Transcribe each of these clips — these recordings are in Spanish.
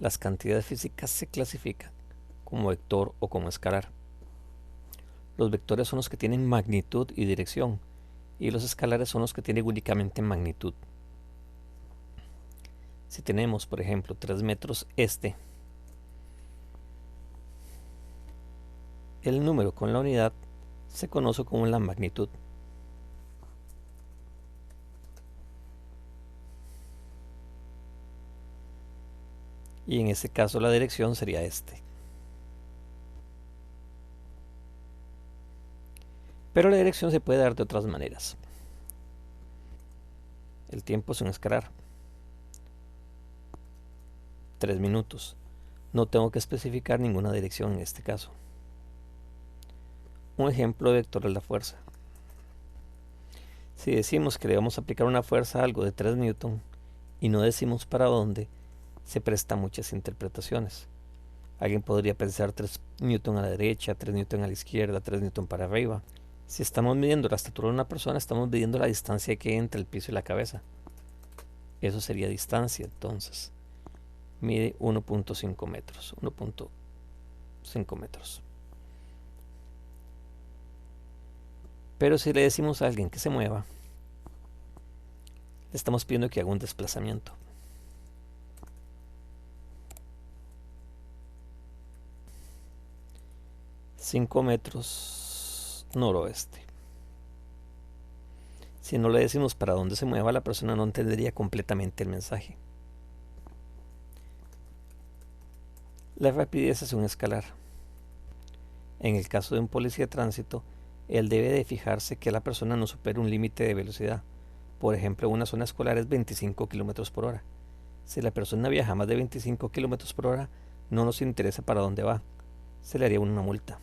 Las cantidades físicas se clasifican como vector o como escalar. Los vectores son los que tienen magnitud y dirección, y los escalares son los que tienen únicamente magnitud. Si tenemos, por ejemplo, 3 metros el número con la unidad se conoce como la magnitud. Y en este caso la dirección sería Pero la dirección se puede dar de otras maneras. El tiempo es un escalar. 3 minutos. No tengo que especificar ninguna dirección en este caso. Un ejemplo de vector es la fuerza. Si decimos que le vamos a aplicar una fuerza a algo de 3 newton y no decimos para dónde, se presta muchas interpretaciones. Alguien podría pensar 3 newton a la derecha, 3 newton a la izquierda, 3 newton para arriba. Si estamos midiendo la estatura de una persona, estamos midiendo la distancia que hay entre el piso y la cabeza. Eso sería distancia, entonces. Mide 1.5 metros. 1.5 metros. Pero si le decimos a alguien que se mueva, le estamos pidiendo que haga un desplazamiento. 5 metros noroeste. Si no le decimos para dónde se mueva, la persona no entendería completamente el mensaje. La rapidez es un escalar. En el caso de un policía de tránsito, él debe de fijarse que la persona no supere un límite de velocidad. Por ejemplo, una zona escolar es 25 km por hora. Si la persona viaja más de 25 km por hora, no nos interesa para dónde va. Se le haría una multa.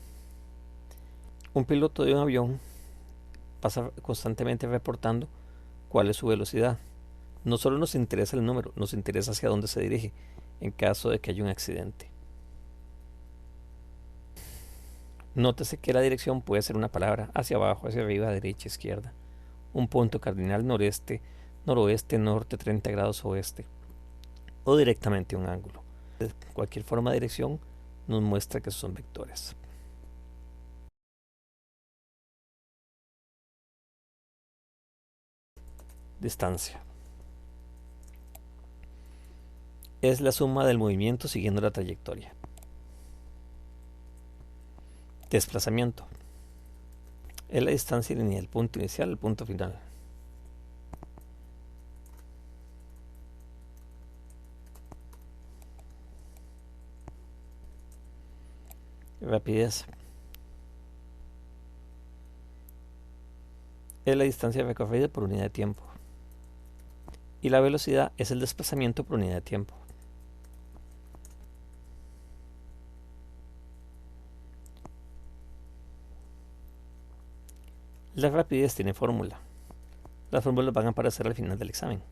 Un piloto de un avión pasa constantemente reportando cuál es su velocidad. No solo nos interesa el número, nos interesa hacia dónde se dirige en caso de que haya un accidente. Nótese que la dirección puede ser una palabra: hacia abajo, hacia arriba, derecha, izquierda. Un punto cardinal: noreste, noroeste, norte, 30 grados oeste. O directamente un ángulo. Cualquier forma de dirección nos muestra que son vectores. Distancia. Es la suma del movimiento siguiendo la trayectoria. Desplazamiento. Es la distancia lineal del punto inicial al punto final. Rapidez. Es la distancia recorrida por unidad de tiempo. Y la velocidad es el desplazamiento por unidad de tiempo. La rapidez tiene fórmula. Las fórmulas van a aparecer al final del examen.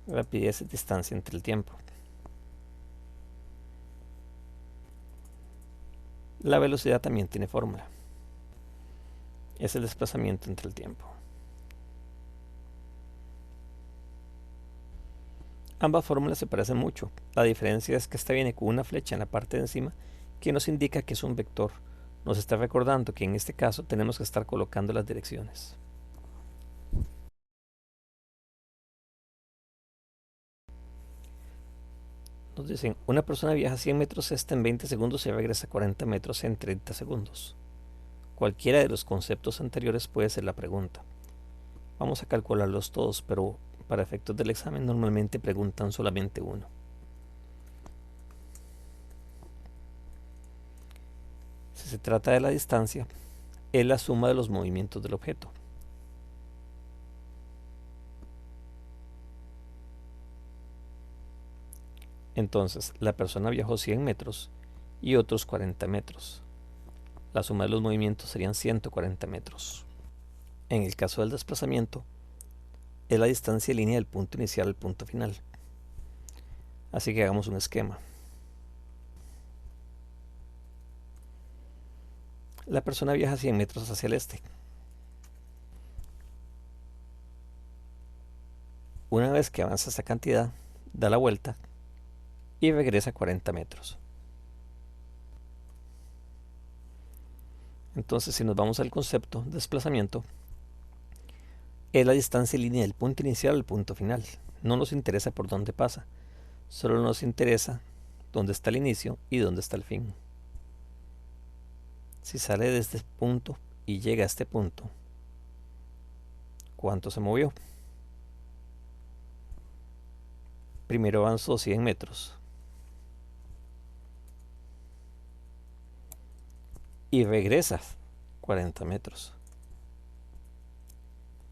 Rapidez es distancia entre el tiempo. La velocidad también tiene fórmula. Es el desplazamiento entre el tiempo. Ambas fórmulas se parecen mucho. La diferencia es que esta viene con una flecha en la parte de encima que nos indica que es un vector. Nos está recordando que en este caso tenemos que estar colocando las direcciones. Nos dicen, una persona viaja 100 metros en 20 segundos y regresa 40 metros en 30 segundos. Cualquiera de los conceptos anteriores puede ser la pregunta. Vamos a calcularlos todos, pero para efectos del examen normalmente preguntan solamente uno. Si se trata de la distancia, es la suma de los movimientos del objeto. Entonces, la persona viajó 100 metros y otros 40 metros. La suma de los movimientos serían 140 metros. En el caso del desplazamiento, es la distancia lineal del punto inicial al punto final. Así que hagamos un esquema. La persona viaja 100 metros hacia el este. Una vez que avanza esa cantidad, da la vuelta y regresa 40 metros. Entonces, si nos vamos al concepto de desplazamiento, es la distancia en línea del punto inicial al punto final. No nos interesa por dónde pasa, solo nos interesa dónde está el inicio y dónde está el fin. Si sale de este punto y llega a este punto, ¿cuánto se movió? Primero avanzó 100 metros y regresa 40 metros.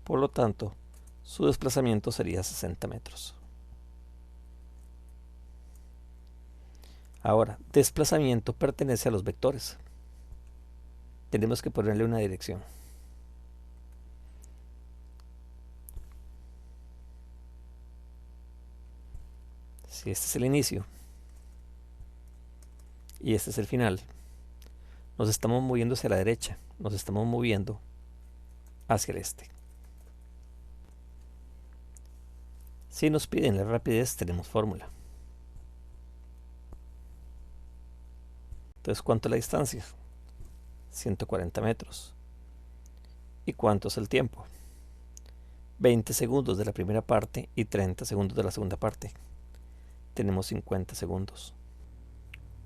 Por lo tanto, su desplazamiento sería 60 metros. Ahora, desplazamiento pertenece a los vectores. Tenemos que ponerle una dirección. Si este es el inicio y este es el final, nos estamos moviendo hacia la derecha, nos estamos moviendo hacia el este. Si nos piden la rapidez, tenemos fórmula. Entonces, ¿cuánto es la distancia? 140 metros. ¿Y cuánto es el tiempo? 20 segundos de la primera parte y 30 segundos de la segunda parte. Tenemos 50 segundos.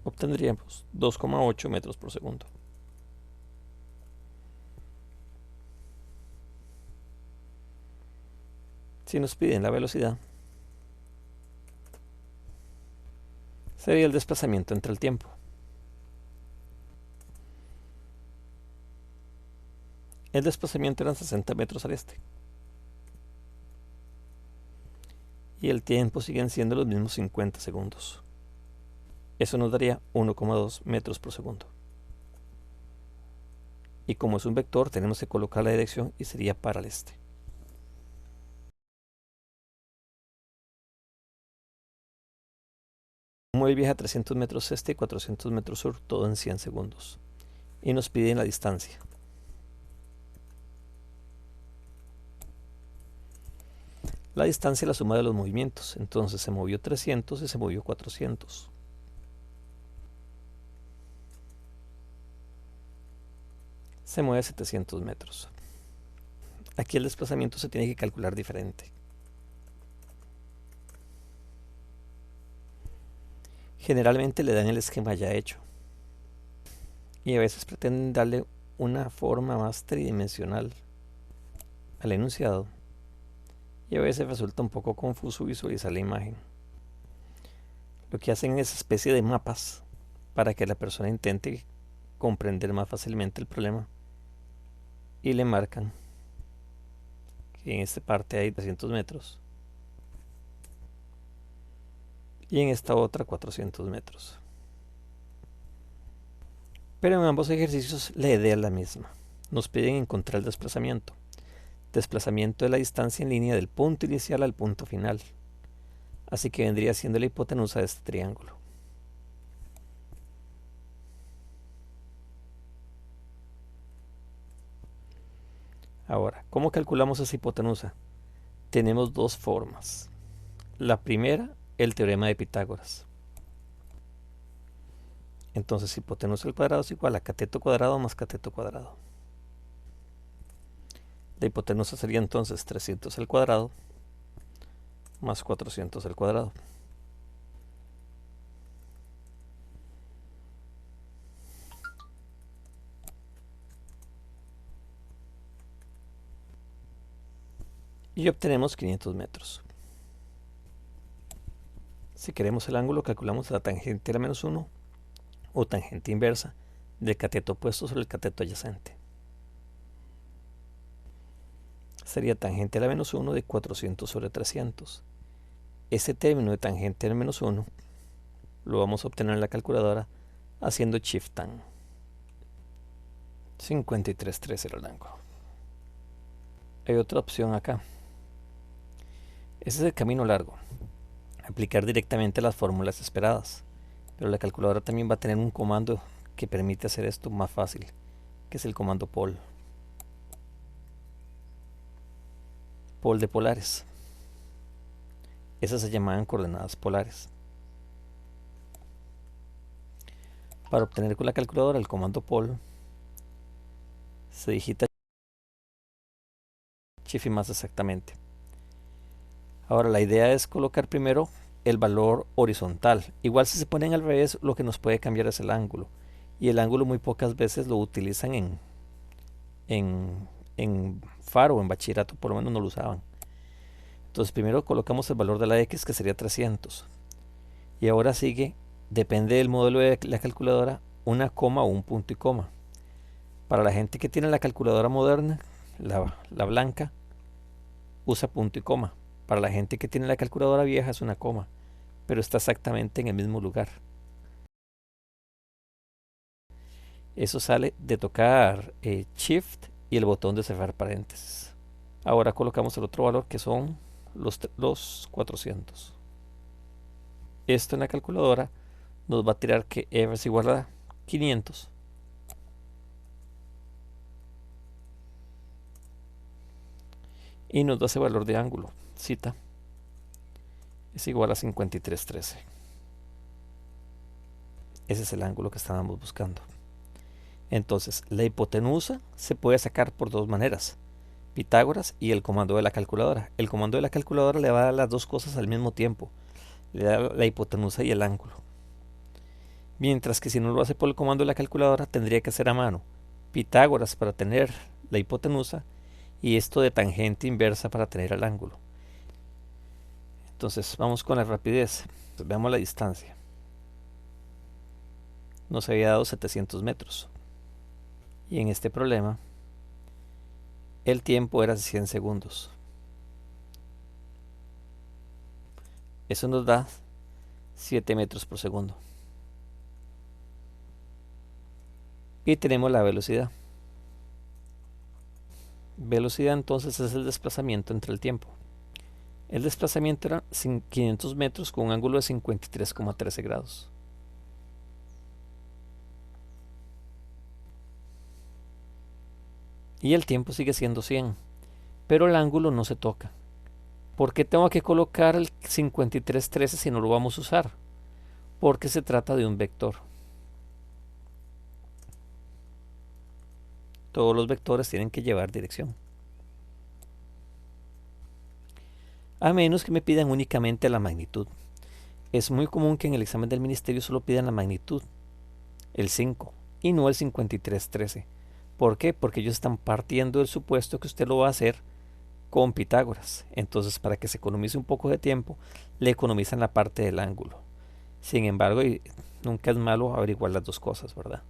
Obtendríamos 2,8 metros por segundo. Si nos piden la velocidad, sería el desplazamiento entre el tiempo. El desplazamiento eran 60 metros al este. Y el tiempo siguen siendo los mismos 50 segundos. Eso nos daría 1,2 metros por segundo. Y como es un vector, tenemos que colocar la dirección y sería para el este. Como él viaja 300 metros este y 400 metros sur, todo en 100 segundos. Y nos piden la distancia. La distancia es la suma de los movimientos. Entonces se movió 300 y se movió 400. Se mueve 700 metros. Aquí el desplazamiento se tiene que calcular diferente. Generalmente le dan el esquema ya hecho. Y a veces pretenden darle una forma más tridimensional al enunciado. Y a veces resulta un poco confuso visualizar la imagen. Lo que hacen es especie de mapas para que la persona intente comprender más fácilmente el problema. Y le marcan que en esta parte hay 300 metros. Y en esta otra 400 metros. Pero en ambos ejercicios la idea es la misma. Nos piden encontrar el desplazamiento. Desplazamiento de la distancia en línea del punto inicial al punto final. Así que vendría siendo la hipotenusa de este triángulo. Ahora, ¿cómo calculamos esa hipotenusa? Tenemos dos formas. La primera, el teorema de Pitágoras. Entonces, hipotenusa al cuadrado es igual a cateto cuadrado más cateto cuadrado. La hipotenusa sería entonces 300 al cuadrado más 400 al cuadrado. Y obtenemos 500 metros. Si queremos el ángulo, calculamos la tangente a la menos 1 o tangente inversa del cateto opuesto sobre el cateto adyacente. Sería tangente a la menos 1 de 400 sobre 300. Ese término de tangente a la menos 1 lo vamos a obtener en la calculadora haciendo Shift Tan. 53.3 era el ángulo. Hay otra opción acá. Ese es el camino largo. Aplicar directamente las fórmulas esperadas. Pero la calculadora también va a tener un comando que permite hacer esto más fácil, que es el comando pol. Pol de polares. Esas se llamaban coordenadas polares. Para obtener con la calculadora el comando pol, se digita shift y más exactamente. Ahora la idea es colocar primero el valor horizontal. Igual si se ponen al revés, lo que nos puede cambiar es el ángulo. Y el ángulo muy pocas veces lo utilizan en faro o en bachillerato, por lo menos no lo usaban. Entonces primero colocamos el valor de la X, que sería 300. Y ahora sigue, depende del modelo de la calculadora, una coma o un punto y coma. Para la gente que tiene la calculadora moderna, la blanca, usa punto y coma. Para la gente que tiene la calculadora vieja es una coma, pero está exactamente en el mismo lugar. Eso sale de tocar Shift y el botón de cerrar paréntesis. Ahora colocamos el otro valor, que son los 400. Esto en la calculadora nos va a tirar que R es igual a 500. Y nos da ese valor de ángulo. Cita es igual a 5313. Ese es el ángulo que estábamos buscando. Entonces, la hipotenusa se puede sacar por dos maneras: Pitágoras y el comando de la calculadora. El comando de la calculadora le va a dar las dos cosas al mismo tiempo. Le da la hipotenusa y el ángulo. Mientras que si no lo hace por el comando de la calculadora, tendría que hacer a mano Pitágoras para tener la hipotenusa y esto de tangente inversa para tener el ángulo. Entonces vamos con la rapidez. Veamos la distancia. Nos había dado 700 metros. Y en este problema, el tiempo era 100 segundos. Eso nos da 7 metros por segundo. Y tenemos la velocidad. Velocidad entonces es el desplazamiento entre el tiempo. El desplazamiento era 500 metros con un ángulo de 53,13 grados. Y el tiempo sigue siendo 100, pero el ángulo no se toca. ¿Por qué tengo que colocar el 5313 si no lo vamos a usar? Porque se trata de un vector. Todos los vectores tienen que llevar dirección. A menos que me pidan únicamente la magnitud. Es muy común que en el examen del ministerio solo pidan la magnitud, el 5, y no el 5313. ¿Por qué? Porque ellos están partiendo del supuesto que usted lo va a hacer con Pitágoras. Entonces, para que se economice un poco de tiempo, le economizan la parte del ángulo. Sin embargo, nunca es malo averiguar las dos cosas, ¿verdad?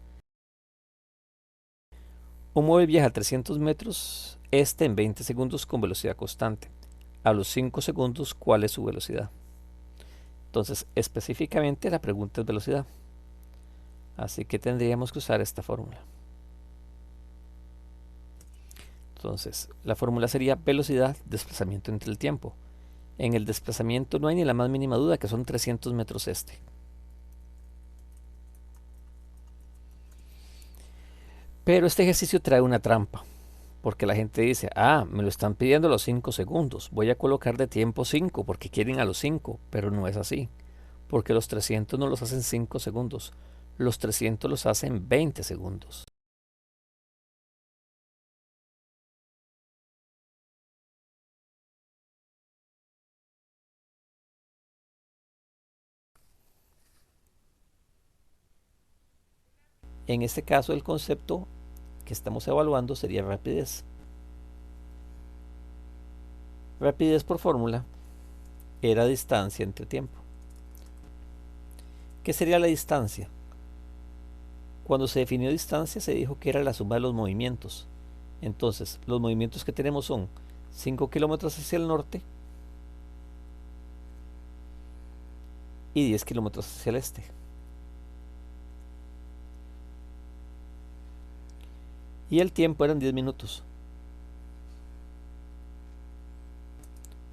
Un móvil viaja a 300 metros en 20 segundos con velocidad constante. A los 5 segundos, ¿cuál es su velocidad? Entonces, específicamente la pregunta es velocidad. Así que tendríamos que usar esta fórmula. Entonces, la fórmula sería velocidad, desplazamiento entre el tiempo. En el desplazamiento no hay ni la más mínima duda que son 300 metros Pero este ejercicio trae una trampa, porque la gente dice, me lo están pidiendo a los 5 segundos, voy a colocar de tiempo 5 porque quieren a los 5, pero no es así, porque los 300 no los hacen 5 segundos, los 300 los hacen 20 segundos. En este caso el concepto que estamos evaluando sería rapidez. Rapidez por fórmula era distancia entre tiempo. ¿Qué sería la distancia? Cuando se definió distancia se dijo que era la suma de los movimientos. Entonces, los movimientos que tenemos son 5 kilómetros hacia el norte y 10 kilómetros hacia el este. Y el tiempo eran 10 minutos.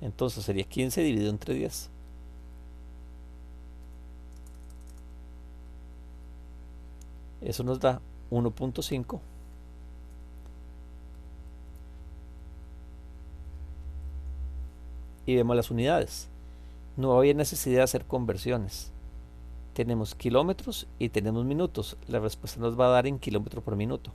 Entonces sería 15 dividido entre 10. Eso nos da 1.5. Y vemos las unidades. No había necesidad de hacer conversiones. Tenemos kilómetros y tenemos minutos. La respuesta nos va a dar en kilómetro por minuto.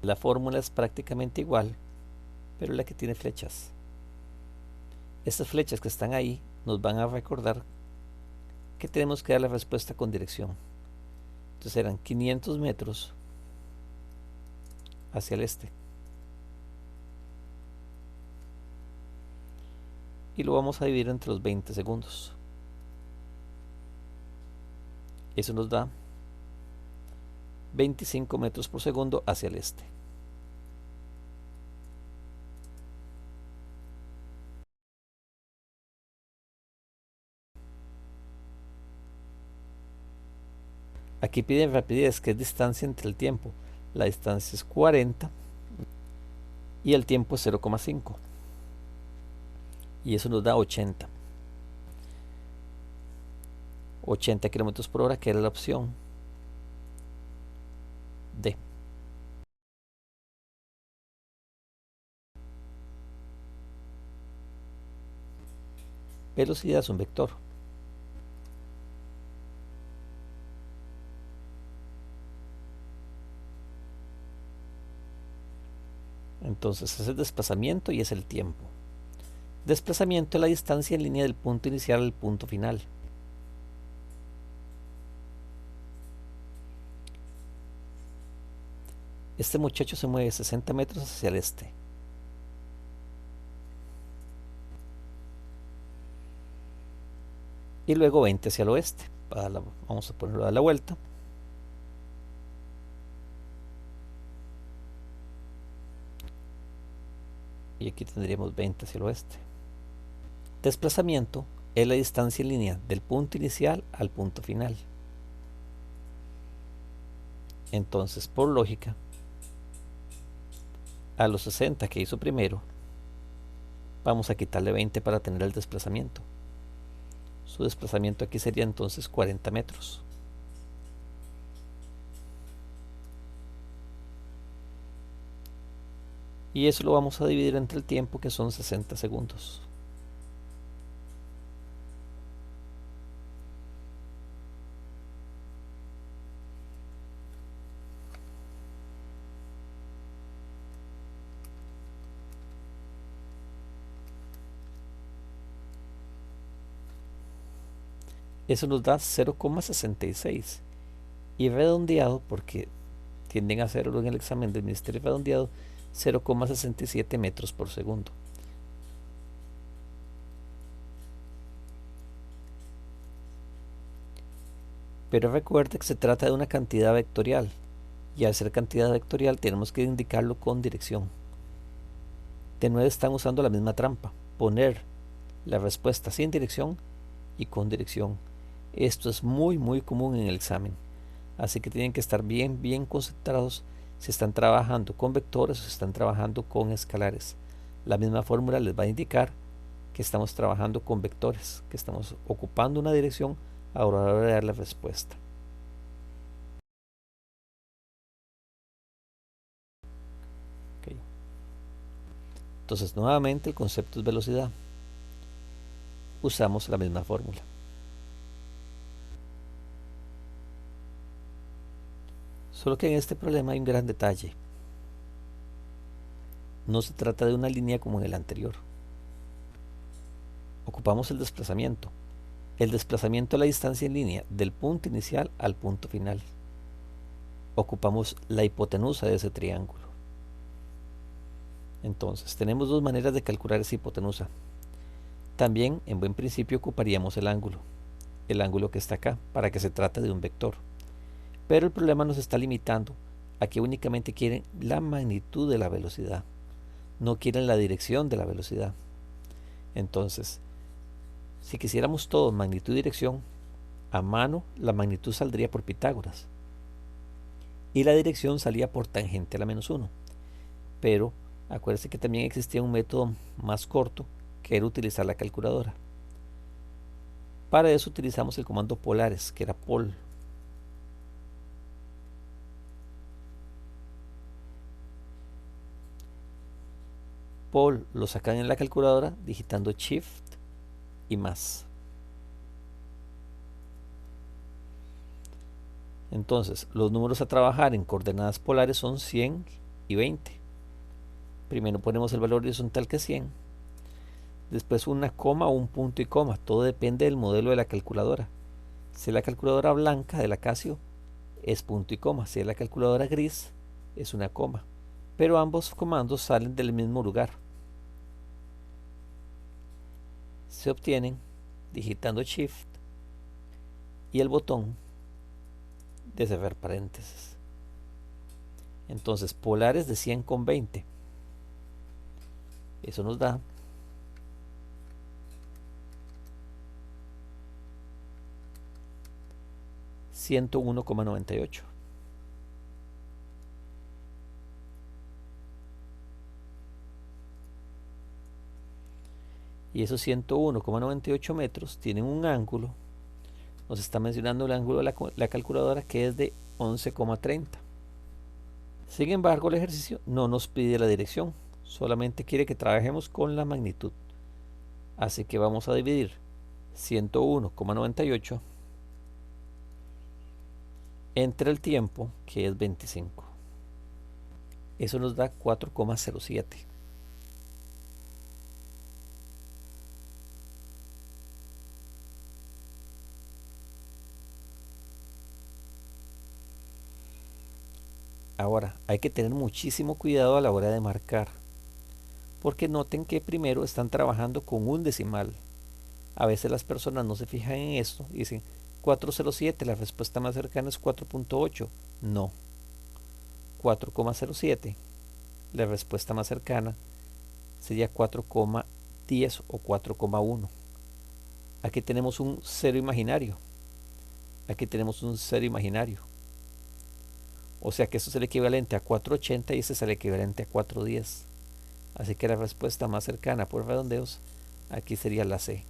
La fórmula es prácticamente igual, pero la que tiene flechas. Estas flechas que están ahí nos van a recordar que tenemos que dar la respuesta con dirección. Entonces eran 500 metros hacia el este. Y lo vamos a dividir entre los 20 segundos. Eso nos da 25 metros por segundo hacia el este. Aquí piden rapidez, que es distancia entre el tiempo. La distancia es 40 y el tiempo es 0,5. Y eso nos da 80. 80 kilómetros por hora, que era la opción D. Velocidad es un vector. Entonces es el desplazamiento y es el tiempo. Desplazamiento es la distancia en línea del punto inicial al punto final. Este muchacho se mueve 60 metros hacia el este. Y luego 20 hacia el oeste. Vamos a ponerlo a la vuelta. Y aquí tendríamos 20 hacia el oeste. Desplazamiento es la distancia en línea del punto inicial al punto final. Entonces, por lógica, a los 60 que hizo primero, vamos a quitarle 20 para tener el desplazamiento. Su desplazamiento aquí sería entonces 40 metros. Y eso lo vamos a dividir entre el tiempo, que son 60 segundos. Eso nos da 0,66. Y redondeado, porque tienden a hacerlo en el examen del Ministerio redondeado, 0,67 metros por segundo. Pero recuerde que se trata de una cantidad vectorial, y al ser cantidad vectorial tenemos que indicarlo con dirección. De nuevo están usando la misma trampa, poner la respuesta sin dirección y con dirección. Esto es muy común en el examen, así que tienen que estar bien concentrados si están trabajando con vectores o si están trabajando con escalares. La misma fórmula les va a indicar que estamos trabajando con vectores, que estamos ocupando una dirección a la hora de dar la respuesta. Okay. Entonces, nuevamente el concepto es velocidad. Usamos la misma fórmula. Solo que en este problema hay un gran detalle. No se trata de una línea como en el anterior. Ocupamos el desplazamiento. El desplazamiento es la distancia en línea del punto inicial al punto final. Ocupamos la hipotenusa de ese triángulo. Entonces, tenemos dos maneras de calcular esa hipotenusa. También, en buen principio, ocuparíamos el ángulo que está acá, para que se trate de un vector. Pero el problema nos está limitando a que únicamente quieren la magnitud de la velocidad, no quieren la dirección de la velocidad. Entonces, si quisiéramos todo magnitud y dirección, a mano la magnitud saldría por Pitágoras y la dirección salía por tangente a la -1. Pero acuérdense que también existía un método más corto, que era utilizar la calculadora. Para eso utilizamos el comando polares, que era pol. Pol lo sacan en la calculadora digitando Shift y más. Entonces, los números a trabajar en coordenadas polares son 100 y 20. Primero ponemos el valor horizontal que es 100. Después una coma o un punto y coma. Todo depende del modelo de la calculadora. Si es la calculadora blanca de la Casio, es punto y coma. Si es la calculadora gris, es una coma. Pero ambos comandos salen del mismo lugar. Se obtienen digitando Shift y el botón de cerrar paréntesis. Entonces, polares de 100 con 20. Eso nos da 101,98. Y esos 101,98 metros tienen un ángulo, nos está mencionando el ángulo de la calculadora, que es de 11,30. Sin embargo, el ejercicio no nos pide la dirección, solamente quiere que trabajemos con la magnitud. Así que vamos a dividir 101,98 entre el tiempo, que es 25. Eso nos da 4,07. Ahora, hay que tener muchísimo cuidado a la hora de marcar, porque noten que primero están trabajando con un decimal. A veces las personas no se fijan en esto y dicen 407, la respuesta más cercana es 4.8. No, 4,07, la respuesta más cercana sería 4,10 o 4,1. Aquí tenemos un cero imaginario. Aquí tenemos un cero imaginario. O sea que esto es el equivalente a 480 y este es el equivalente a 410. Así que la respuesta más cercana por redondeos aquí sería la C.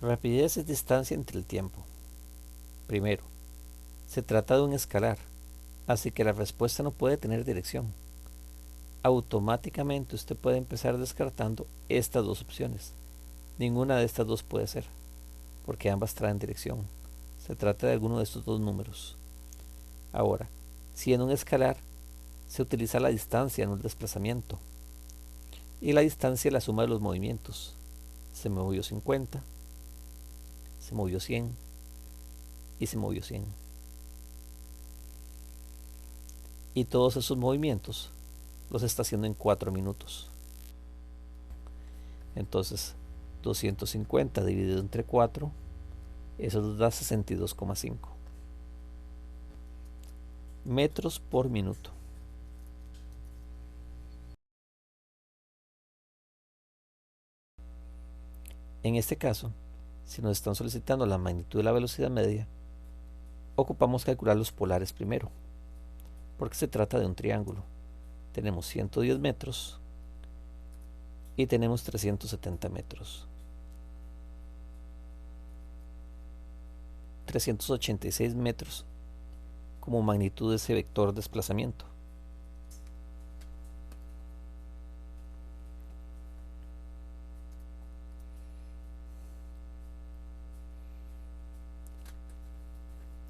Rapidez es distancia entre el tiempo. Primero, se trata de un escalar, así que la respuesta no puede tener dirección. Automáticamente usted puede empezar descartando estas dos opciones. Ninguna de estas dos puede ser, porque ambas traen dirección. Se trata de alguno de estos dos números. Ahora, si en un escalar se utiliza la distancia, no el desplazamiento. Y la distancia es la suma de los movimientos. Se movió 50, se movió 100 y se movió 100. Y todos esos movimientos los está haciendo en 4 minutos. Entonces, 250 dividido entre 4, eso nos da 62,5 metros por minuto. En este caso, si nos están solicitando la magnitud de la velocidad media, ocupamos calcular los polares primero, porque se trata de un triángulo. Tenemos 110 metros y tenemos 370 metros. 386 metros como magnitud de ese vector de desplazamiento.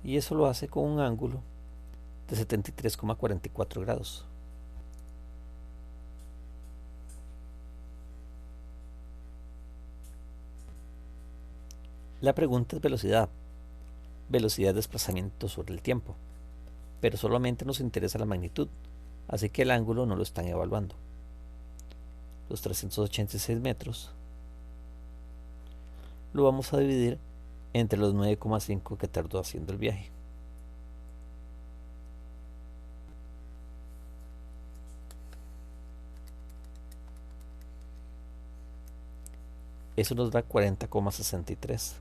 Y eso lo hace con un ángulo de 73,44 grados. La pregunta es velocidad. Velocidad de desplazamiento sobre el tiempo. Pero solamente nos interesa la magnitud, así que el ángulo no lo están evaluando. Los 386 metros lo vamos a dividir entre los 9,5 que tardó haciendo el viaje. Eso nos da 40,63.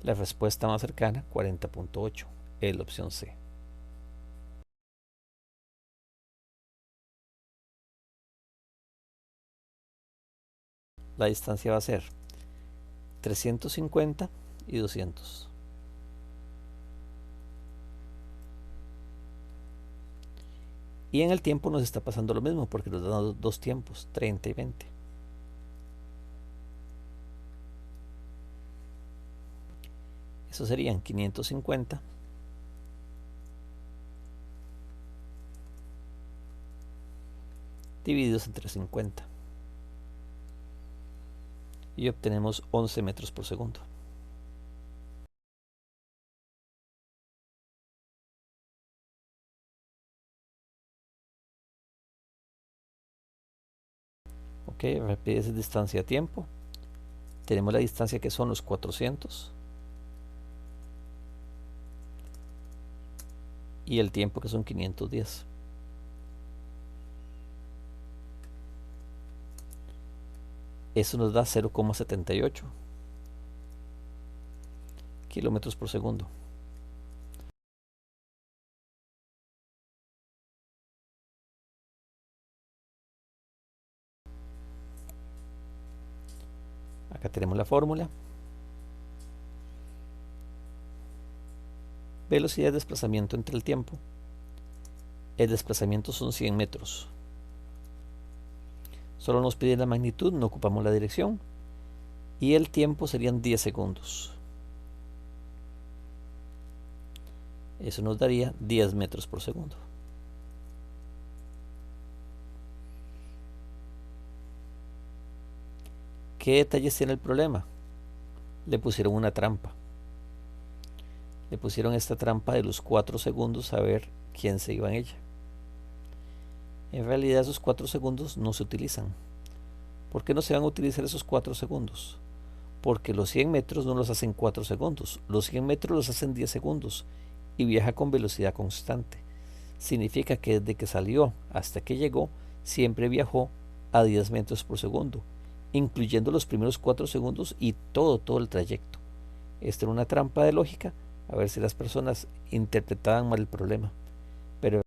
La respuesta más cercana, 40,8, es la opción C. la distancia va a ser 350 y 200. Y en el tiempo nos está pasando lo mismo porque nos dan dos tiempos, 30 y 20. Eso serían 550 divididos entre 50. Y obtenemos 11 metros por segundo. Ok, rapidez es distancia a tiempo. Tenemos la distancia que son los 400. Y el tiempo que son 510. Eso nos da 0,78 kilómetros por segundo. Acá tenemos la fórmula. Velocidad de desplazamiento entre el tiempo. El desplazamiento son 100 metros. Solo nos pide la magnitud, no ocupamos la dirección. Y el tiempo serían 10 segundos. Eso nos daría 10 metros por segundo. ¿Qué detalles tiene el problema? Le pusieron una trampa. Le pusieron esta trampa de los 4 segundos a ver quién se iba en ella. En realidad esos 4 segundos no se utilizan. ¿Por qué no se van a utilizar esos 4 segundos? Porque los 100 metros no los hacen 4 segundos. Los 100 metros los hacen 10 segundos. Y viaja con velocidad constante. Significa que desde que salió hasta que llegó, siempre viajó a 10 metros por segundo, incluyendo los primeros 4 segundos y todo el trayecto. Esto era una trampa de lógica, a ver si las personas interpretaban mal el problema. Pero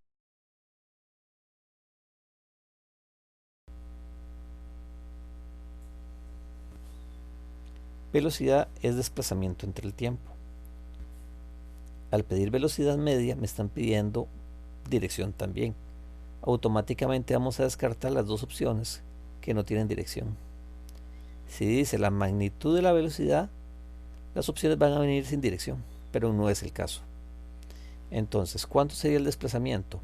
velocidad es desplazamiento entre el tiempo. Al pedir velocidad media me están pidiendo dirección también. Automáticamente vamos a descartar las dos opciones que no tienen dirección. Si dice la magnitud de la velocidad, las opciones van a venir sin dirección, pero no es el caso. Entonces, ¿cuánto sería el desplazamiento?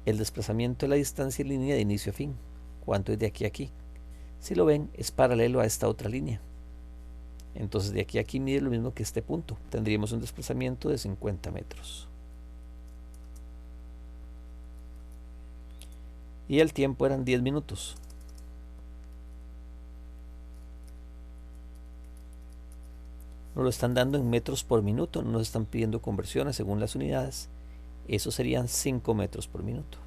El desplazamiento es la distancia en línea de inicio a fin. ¿Cuánto es de aquí a aquí? Si lo ven, es paralelo a esta otra línea. Entonces, de aquí a aquí mide lo mismo que este punto. Tendríamos un desplazamiento de 50 metros. Y el tiempo eran 10 minutos. Nos lo están dando en metros por minuto, no nos están pidiendo conversiones según las unidades. Eso serían 5 metros por minuto.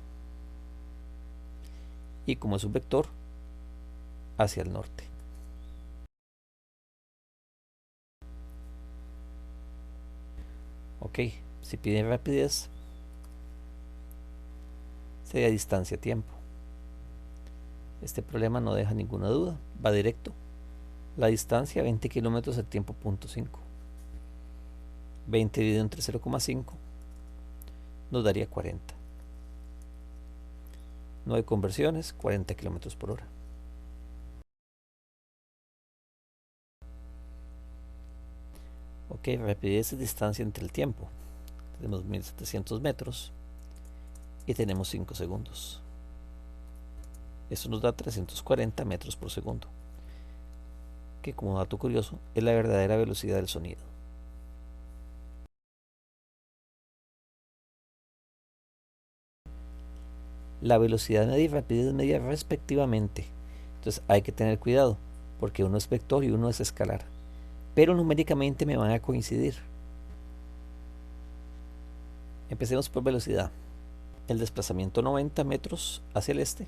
Y como es un vector, hacia el norte. Ok, si piden rapidez, sería distancia-tiempo. Este problema no deja ninguna duda, va directo. La distancia 20 kilómetros al tiempo 0.5. 20 dividido entre 0,5 nos daría 40. No hay conversiones, 40 kilómetros por hora. Ok, rapidez es distancia entre el tiempo. Tenemos 1700 metros y tenemos 5 segundos. Eso nos da 340 metros por segundo, que como dato curioso es la verdadera velocidad del sonido. La velocidad media y rapidez media respectivamente. Entonces hay que tener cuidado porque uno es vector y uno es escalar, pero numéricamente me van a coincidir. Empecemos por velocidad. El desplazamiento 90 metros hacia el este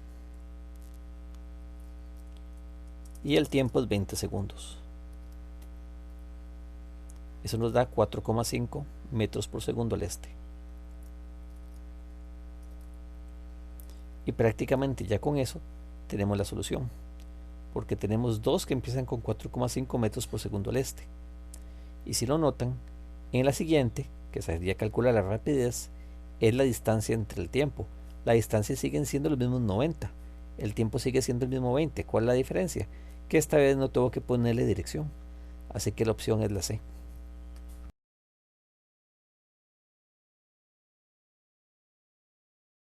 y el tiempo es 20 segundos. Eso nos da 4,5 metros por segundo al este. Y prácticamente ya con eso tenemos la solución, porque tenemos dos que empiezan con 4,5 metros por segundo al este. Y si lo notan, en la siguiente, que sería calcular la rapidez, es la distancia entre el tiempo. La distancia siguen siendo los mismos 90. El tiempo sigue siendo el mismo 20. ¿Cuál es la diferencia? Que esta vez no tengo que ponerle dirección. Así que la opción es la C.